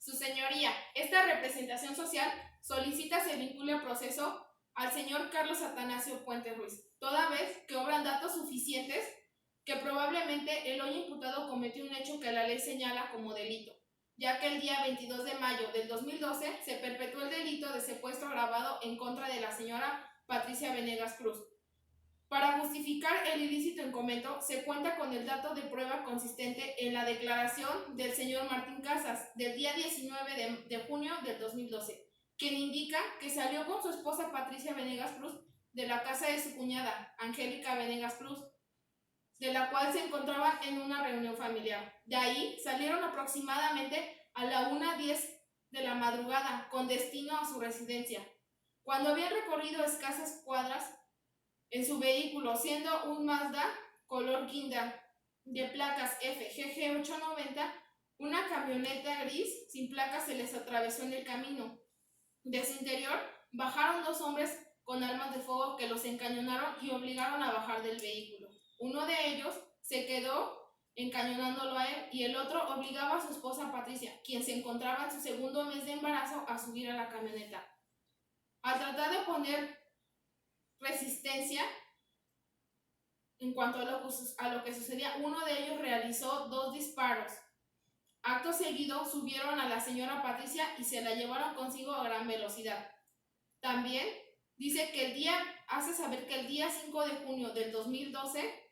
Su señoría, esta representación social solicita se vincule al proceso al señor Carlos Atanasio Puente Ruiz, toda vez que obran datos suficientes que probablemente el hoy imputado cometió un hecho que la ley señala como delito, ya que el día 22 de mayo del 2012 se perpetró el delito de secuestro agravado en contra de la señora Patricia Venegas Cruz. Para justificar el ilícito en comento, se cuenta con el dato de prueba consistente en la declaración del señor Martín Casas del día 19 de junio del 2012, quien indica que salió con su esposa Patricia Venegas Cruz de la casa de su cuñada, Angélica Venegas Cruz, de la cual se encontraba en una reunión familiar. De ahí salieron aproximadamente a la 1:10 de la madrugada con destino a su residencia. Cuando habían recorrido escasas cuadras en su vehículo, siendo un Mazda color guinda de placas FGG 890, una camioneta gris sin placas se les atravesó en el camino. De su interior bajaron dos hombres con armas de fuego que los encañonaron y obligaron a bajar del vehículo. Uno de ellos se quedó encañonándolo a él y el otro obligaba a su esposa Patricia, quien se encontraba en su segundo mes de embarazo, a subir a la camioneta. Al tratar de oponer resistencia en cuanto a lo que sucedía, uno de ellos realizó 2 disparos. Acto seguido subieron a la señora Patricia y se la llevaron consigo a gran velocidad. También dice que hace saber que el día 5 de junio del 2012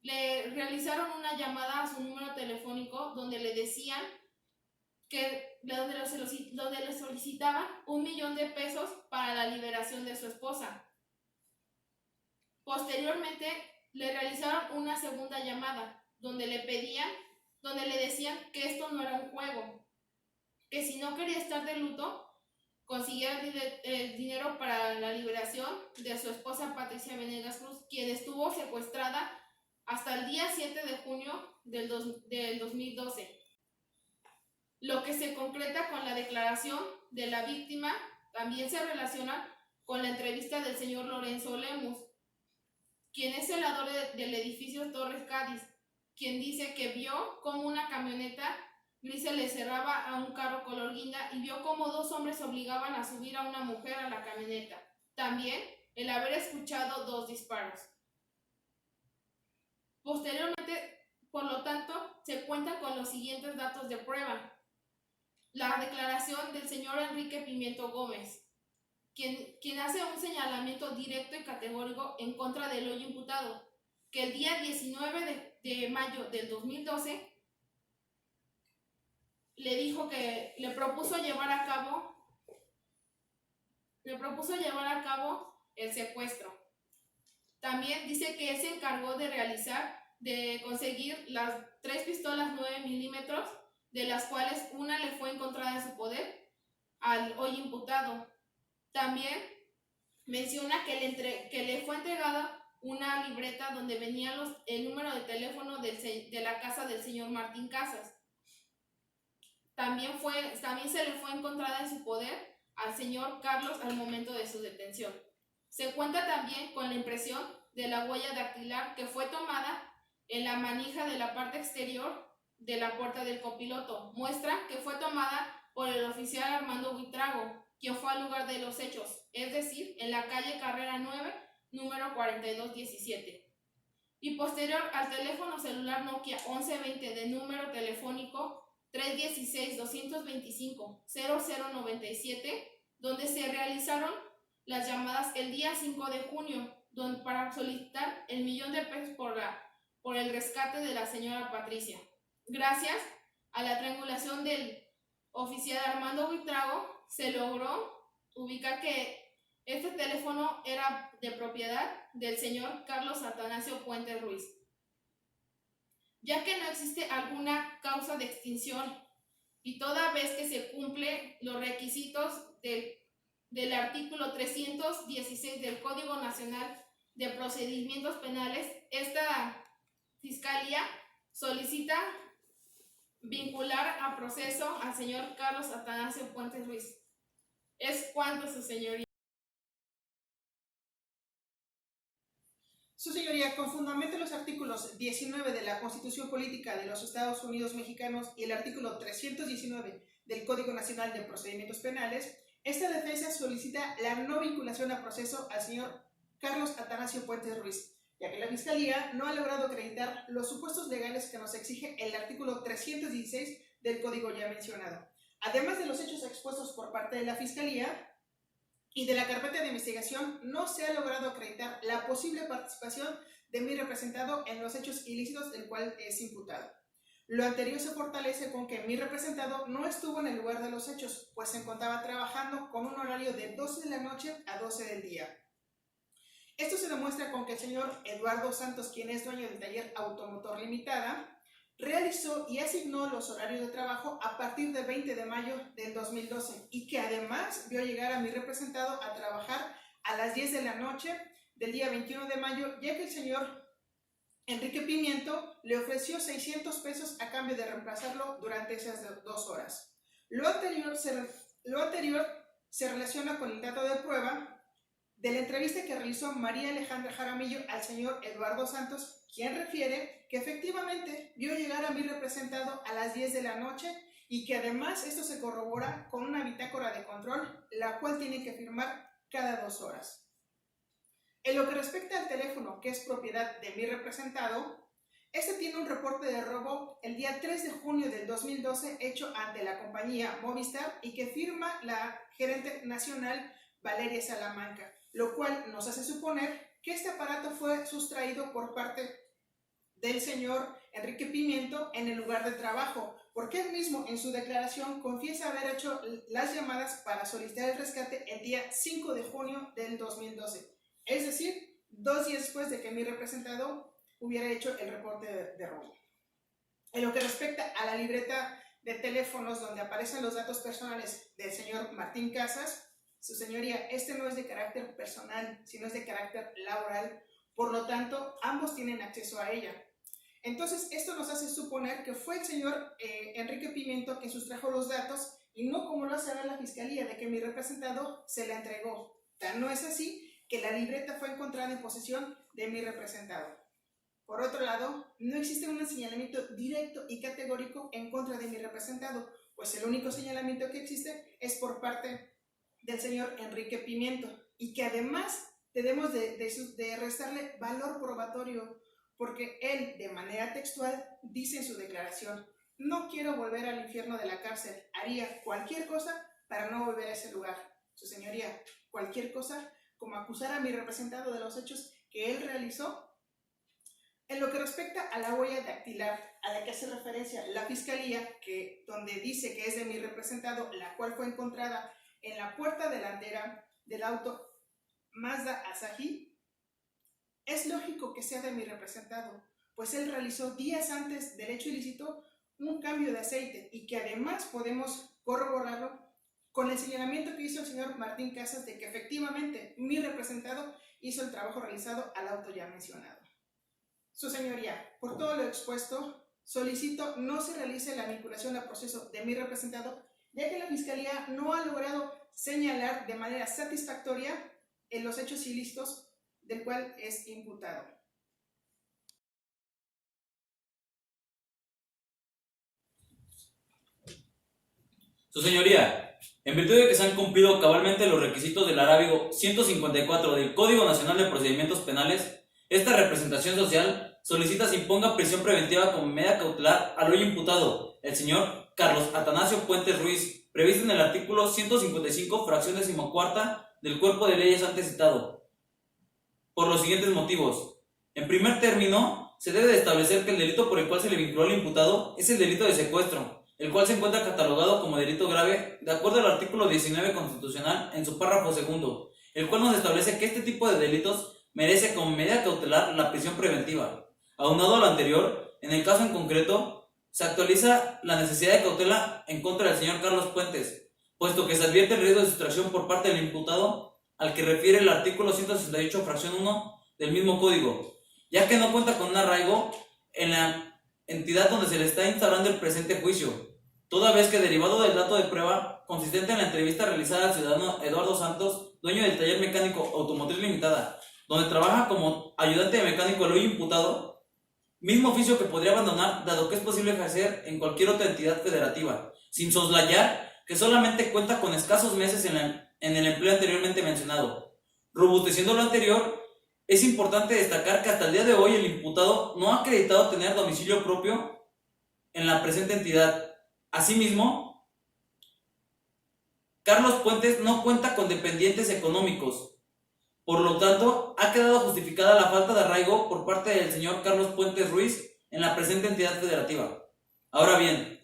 le realizaron una llamada a su número telefónico donde le decían donde le solicitaban $1,000,000 para la liberación de su esposa. Posteriormente le realizaron una segunda llamada donde le decían que esto no era un juego, que si no quería estar de luto, consiguiera el dinero para la liberación de su esposa Patricia Venegas Cruz, quien estuvo secuestrada hasta el día 7 de junio del 2012. Lo que se concreta con la declaración de la víctima también se relaciona con la entrevista del señor Lorenzo Lemus, quien es celador del edificio Torres Cádiz, quien dice que vio como una camioneta gris se le cerraba a un carro color guinda y vio como dos hombres obligaban a subir a una mujer a la camioneta. También el haber escuchado 2 disparos. Posteriormente, por lo tanto, se cuentan con los siguientes datos de prueba. La declaración del señor Enrique Pimiento Gómez, quien hace un señalamiento directo y categórico en contra del hoy imputado, que el día 19 de mayo del 2012 le dijo que le propuso llevar a cabo el secuestro. También dice que él se encargó de conseguir las 3 pistolas 9 milímetros, de las cuales una le fue encontrada en su poder al hoy imputado. También menciona que le fue entregada una libreta donde venía el número de teléfono de la casa del señor Martín Casas. También se le fue encontrada en su poder al señor Carlos al momento de su detención. Se cuenta también con la impresión de la huella dactilar que fue tomada en la manija de la parte exterior de la puerta del copiloto. Muestra que fue tomada por el oficial Armando Buitrago, quien fue al lugar de los hechos, es decir, en la calle Carrera 9, número 4217. Y posterior al teléfono celular Nokia 1120 de número telefónico 316-225-0097, donde se realizaron las llamadas el día 5 de junio para solicitar el $1,000,000 por el rescate de la señora Patricia. Gracias a la triangulación del oficial Armando Buitrago, se logró ubicar que este teléfono era de propiedad del señor Carlos Atanasio Puente Ruiz. Ya que no existe alguna causa de extinción y toda vez que se cumplen los requisitos del artículo 316 del Código Nacional de Procedimientos Penales, esta Fiscalía solicita vincular a proceso al señor Carlos Atanasio Puente Ruiz. Es cuanto, su señoría. Su señoría, con fundamento en los artículos 19 de la Constitución Política de los Estados Unidos Mexicanos y el artículo 319 del Código Nacional de Procedimientos Penales, esta defensa solicita la no vinculación a proceso al señor Carlos Atanasio Puentes Ruiz, ya que la Fiscalía no ha logrado acreditar los supuestos legales que nos exige el artículo 316 del Código ya mencionado. Además de los hechos expuestos por parte de la Fiscalía y de la carpeta de investigación, no se ha logrado acreditar la posible participación de mi representado en los hechos ilícitos del cual es imputado. Lo anterior se fortalece con que mi representado no estuvo en el lugar de los hechos, pues se encontraba trabajando con un horario de 12 de la noche a 12 del día. Esto se demuestra con que el señor Eduardo Santos, quien es dueño del taller Automotor Limitada, realizó y asignó los horarios de trabajo a partir del 20 de mayo del 2012 y que además vio llegar a mi representado a trabajar a las 10 de la noche del día 21 de mayo, ya que el señor Enrique Pimiento le ofreció 600 pesos a cambio de reemplazarlo durante esas 2 horas. Lo anterior se relaciona con el dato de prueba de la entrevista que realizó María Alejandra Jaramillo al señor Eduardo Santos, quien refiere que efectivamente vio llegar a mi representado a las 10 de la noche y que además esto se corrobora con una bitácora de control, la cual tiene que firmar cada 2 horas. En lo que respecta al teléfono, que es propiedad de mi representado, este tiene un reporte de robo el día 3 de junio del 2012 hecho ante la compañía Movistar y que firma la gerente nacional Valeria Salamanca, lo cual nos hace suponer que este aparato fue sustraído por parte del señor Enrique Pimiento en el lugar de trabajo, porque él mismo en su declaración confiesa haber hecho las llamadas para solicitar el rescate el día 5 de junio del 2012, es decir, 2 días después de que mi representado hubiera hecho el reporte de robo. En lo que respecta a la libreta de teléfonos donde aparecen los datos personales del señor Martín Casas, su señoría, este no es de carácter personal, sino es de carácter laboral, por lo tanto, ambos tienen acceso a ella. Entonces, esto nos hace suponer que fue el señor Enrique Pimiento quien sustrajo los datos y no como lo hace ver la Fiscalía, de que mi representado se la entregó. Tan no es así que la libreta fue encontrada en posesión de mi representado. Por otro lado, no existe un señalamiento directo y categórico en contra de mi representado, pues el único señalamiento que existe es por parte del señor Enrique Pimiento y que además debemos de restarle valor probatorio porque él de manera textual dice en su declaración: no quiero volver al infierno de la cárcel, haría cualquier cosa para no volver a ese lugar. Su señoría, cualquier cosa como acusar a mi representado de los hechos que él realizó. En lo que respecta a la huella dactilar a la que hace referencia la Fiscalía, donde dice que es de mi representado, la cual fue encontrada en la puerta delantera del auto Mazda Asahi, es lógico que sea de mi representado, pues él realizó días antes del hecho ilícito un cambio de aceite y que además podemos corroborarlo con el señalamiento que hizo el señor Martín Casas de que efectivamente mi representado hizo el trabajo realizado al auto ya mencionado. Su señoría, por todo lo expuesto, solicito no se realice la vinculación al proceso de mi representado, ya que la Fiscalía no ha logrado señalar de manera satisfactoria en los hechos ilícitos del cual es imputado. Su señoría, en virtud de que se han cumplido cabalmente los requisitos del arábigo 154 del Código Nacional de Procedimientos Penales, esta representación social solicita se imponga prisión preventiva como medida cautelar al hoy imputado, el señor Carlos Atanasio Puentes Ruiz, previsto en el artículo 155, fracción 14ª del Cuerpo de Leyes antes citado, por los siguientes motivos. En primer término, se debe de establecer que el delito por el cual se le vinculó al imputado es el delito de secuestro, el cual se encuentra catalogado como delito grave de acuerdo al artículo 19 constitucional en su párrafo segundo, el cual nos establece que este tipo de delitos merece como medida cautelar la prisión preventiva. Aunado a lo anterior, en el caso en concreto, se actualiza la necesidad de cautela en contra del señor Carlos Puentes, puesto que se advierte el riesgo de sustracción por parte del imputado al que refiere el artículo 168, fracción 1 del mismo código, ya que no cuenta con un arraigo en la entidad donde se le está instaurando el presente juicio, toda vez que derivado del dato de prueba consistente en la entrevista realizada al ciudadano Eduardo Santos, dueño del taller mecánico Automotriz Limitada, donde trabaja como ayudante de mecánico el hoy imputado, mismo oficio que podría abandonar dado que es posible ejercer en cualquier otra entidad federativa, sin soslayar que solamente cuenta con escasos meses en el empleo anteriormente mencionado. Robusteciendo lo anterior, es importante destacar que hasta el día de hoy el imputado no ha acreditado tener domicilio propio en la presente entidad. Asimismo, Carlos Puentes no cuenta con dependientes económicos. Por lo tanto, ha quedado justificada la falta de arraigo por parte del señor Carlos Puentes Ruiz en la presente entidad federativa. Ahora bien,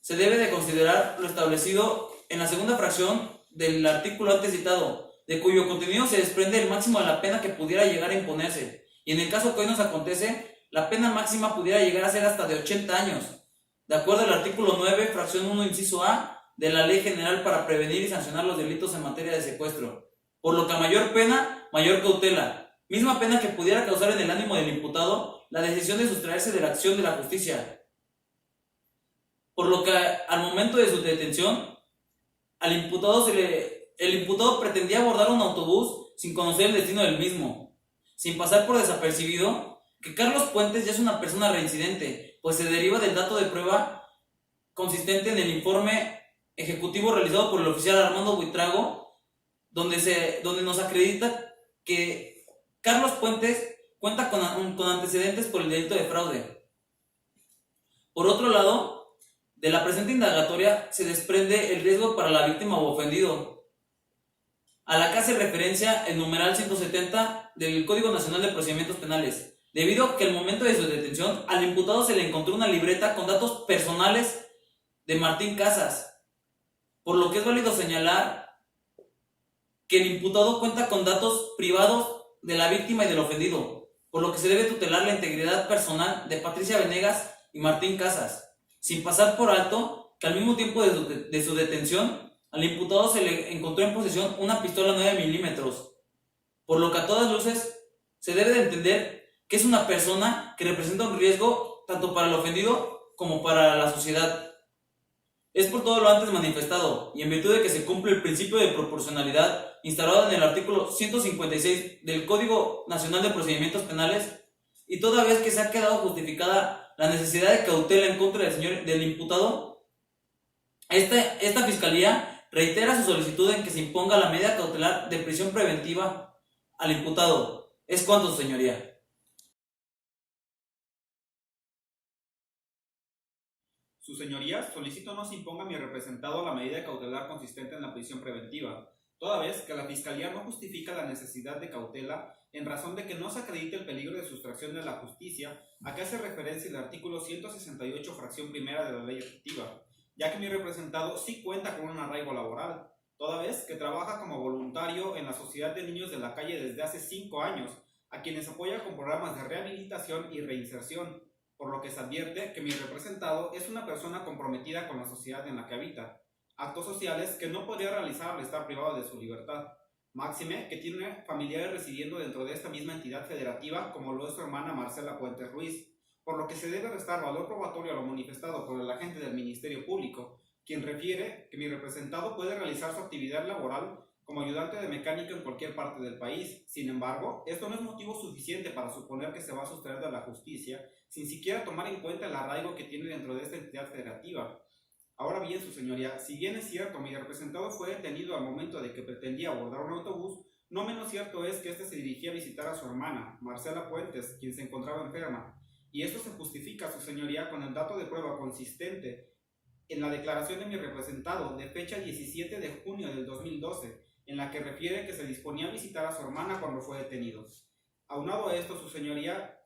se debe de considerar lo establecido en la segunda fracción del artículo antes citado, de cuyo contenido se desprende el máximo de la pena que pudiera llegar a imponerse, y en el caso que hoy nos acontece, la pena máxima pudiera llegar a ser hasta de 80 años, de acuerdo al artículo 9, fracción 1, inciso A, de la Ley General para prevenir y sancionar los delitos en materia de secuestro, por lo que a mayor pena, mayor cautela, misma pena que pudiera causar en el ánimo del imputado la decisión de sustraerse de la acción de la justicia, por lo que al momento de su detención, el imputado pretendía abordar un autobús sin conocer el destino del mismo, sin pasar por desapercibido que Carlos Puentes ya es una persona reincidente, pues se deriva del dato de prueba consistente en el informe ejecutivo realizado por el oficial Armando Buitrago, donde nos acredita que Carlos Puentes cuenta con antecedentes por el delito de fraude. Por otro lado, de la presente indagatoria se desprende el riesgo para la víctima o ofendido, a la que hace referencia el numeral 170 del Código Nacional de Procedimientos Penales, debido a que al momento de su detención al imputado se le encontró una libreta con datos personales de Martín Casas, por lo que es válido señalar que el imputado cuenta con datos privados de la víctima y del ofendido, por lo que se debe tutelar la integridad personal de Patricia Venegas y Martín Casas, sin pasar por alto que al mismo tiempo de su detención, al imputado se le encontró en posesión una pistola 9 milímetros, por lo que a todas luces se debe de entender que es una persona que representa un riesgo tanto para el ofendido como para la sociedad. Es por todo lo antes manifestado, y en virtud de que se cumple el principio de proporcionalidad instalado en el artículo 156 del Código Nacional de Procedimientos Penales, y toda vez que se ha quedado justificada la necesidad de cautela en contra del imputado, esta Fiscalía reitera su solicitud en que se imponga la medida cautelar de prisión preventiva al imputado. Es cuanto, su señoría. Su señoría, solicito no se imponga a mi representado la medida cautelar consistente en la prisión preventiva, toda vez que la Fiscalía no justifica la necesidad de cautela en razón de que no se acredite el peligro de sustracción de la justicia, a que hace referencia el artículo 168, fracción primera de la ley ejecutiva, ya que mi representado sí cuenta con un arraigo laboral, toda vez que trabaja como voluntario en la Sociedad de Niños de la Calle desde hace 5 años, a quienes apoya con programas de rehabilitación y reinserción, por lo que se advierte que mi representado es una persona comprometida con la sociedad en la que habita, actos sociales que no podría realizar al estar privado de su libertad, máxime que tiene familiares residiendo dentro de esta misma entidad federativa como lo es su hermana Marcela Puentes Ruiz, por lo que se debe restar valor probatorio a lo manifestado por el agente del Ministerio Público, quien refiere que mi representado puede realizar su actividad laboral como ayudante de mecánica en cualquier parte del país. Sin embargo, esto no es motivo suficiente para suponer que se va a sustraer de la justicia, sin siquiera tomar en cuenta el arraigo que tiene dentro de esta entidad federativa. Ahora bien, su señoría, si bien es cierto, mi representado fue detenido al momento de que pretendía abordar un autobús, no menos cierto es que éste se dirigía a visitar a su hermana, Marcela Puentes, quien se encontraba enferma, y esto se justifica, su señoría, con el dato de prueba consistente en la declaración de mi representado de fecha 17 de junio del 2012, en la que refiere que se disponía a visitar a su hermana cuando fue detenido. Aunado a esto, su señoría,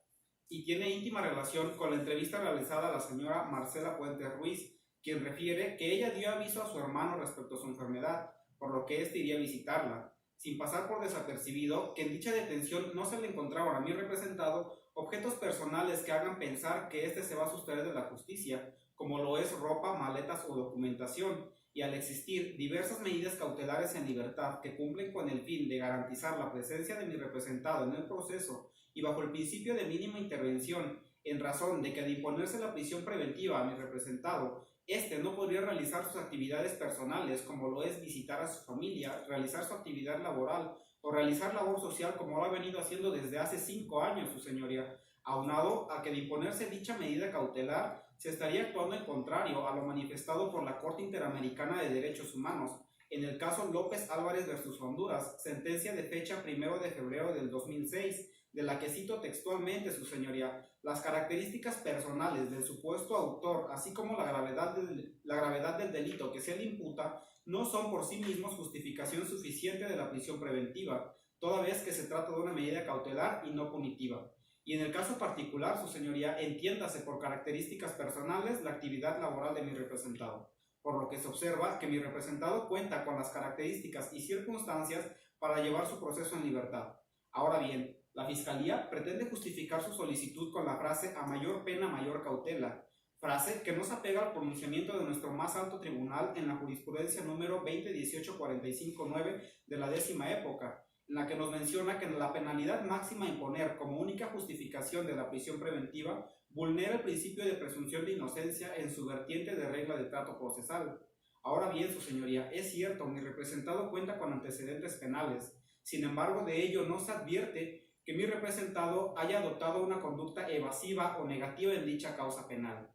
y tiene íntima relación con la entrevista realizada a la señora Marcela Puentes Ruiz, quien refiere que ella dio aviso a su hermano respecto a su enfermedad, por lo que éste iría a visitarla, sin pasar por desapercibido que en dicha detención no se le encontraban a mi representado objetos personales que hagan pensar que éste se va a sustraer de la justicia, como lo es ropa, maletas o documentación, y al existir diversas medidas cautelares en libertad que cumplen con el fin de garantizar la presencia de mi representado en el proceso y bajo el principio de mínima intervención, en razón de que al imponerse la prisión preventiva a mi representado, éste no podría realizar sus actividades personales como lo es visitar a su familia, realizar su actividad laboral o realizar labor social como lo ha venido haciendo desde hace 5 años, su señoría, aunado a que de imponerse dicha medida cautelar se estaría actuando en contrario a lo manifestado por la Corte Interamericana de Derechos Humanos en el caso López Álvarez versus Honduras, sentencia de fecha 1 de febrero del 2006, de la que cito textualmente, su señoría: las características personales del supuesto autor, así como la gravedad del delito que se le imputa, no son por sí mismos justificación suficiente de la prisión preventiva, toda vez que se trata de una medida cautelar y no punitiva. Y en el caso particular, su señoría, entiéndase por características personales la actividad laboral de mi representado, por lo que se observa que mi representado cuenta con las características y circunstancias para llevar su proceso en libertad. Ahora bien, la Fiscalía pretende justificar su solicitud con la frase "a mayor pena, mayor cautela", frase que no se apega al pronunciamiento de nuestro más alto tribunal en la jurisprudencia número 2018-45-9 de la 10ª época, en la que nos menciona que la penalidad máxima a imponer como única justificación de la prisión preventiva vulnera el principio de presunción de inocencia en su vertiente de regla de trato procesal. Ahora bien, su señoría, es cierto, mi representado cuenta con antecedentes penales. Sin embargo, de ello no se advierte que mi representado haya adoptado una conducta evasiva o negativa en dicha causa penal.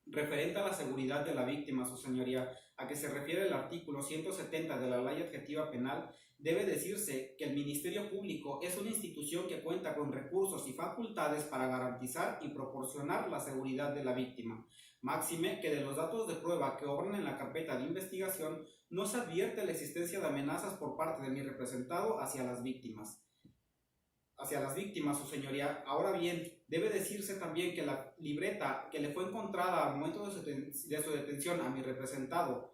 Referente a la seguridad de la víctima, su señoría, a que se refiere el artículo 170 de la Ley Adjetiva Penal, debe decirse que el Ministerio Público es una institución que cuenta con recursos y facultades para garantizar y proporcionar la seguridad de la víctima. Máxime que de los datos de prueba que obran en la carpeta de investigación no se advierte la existencia de amenazas por parte de mi representado hacia las víctimas, su señoría. Ahora bien, debe decirse también que la libreta que le fue encontrada al momento de su detención a mi representado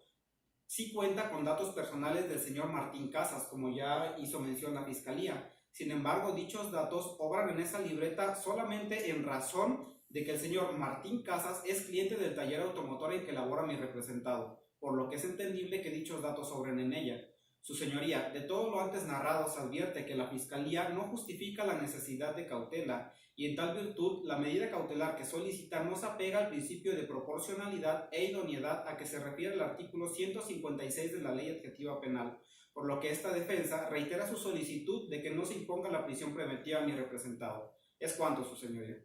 sí cuenta con datos personales del señor Martín Casas, como ya hizo mención la Fiscalía. Sin embargo, dichos datos obran en esa libreta solamente en razón de que el señor Martín Casas es cliente del taller automotor en que labora mi representado, por lo que es entendible que dichos datos obren en ella. Su señoría, de todo lo antes narrado se advierte que la Fiscalía no justifica la necesidad de cautela y en tal virtud la medida cautelar que solicita no se apega al principio de proporcionalidad e idoneidad a que se refiere el artículo 156 de la Ley Adjetiva Penal, por lo que esta defensa reitera su solicitud de que no se imponga la prisión preventiva a mi representado. Es cuanto, su señoría.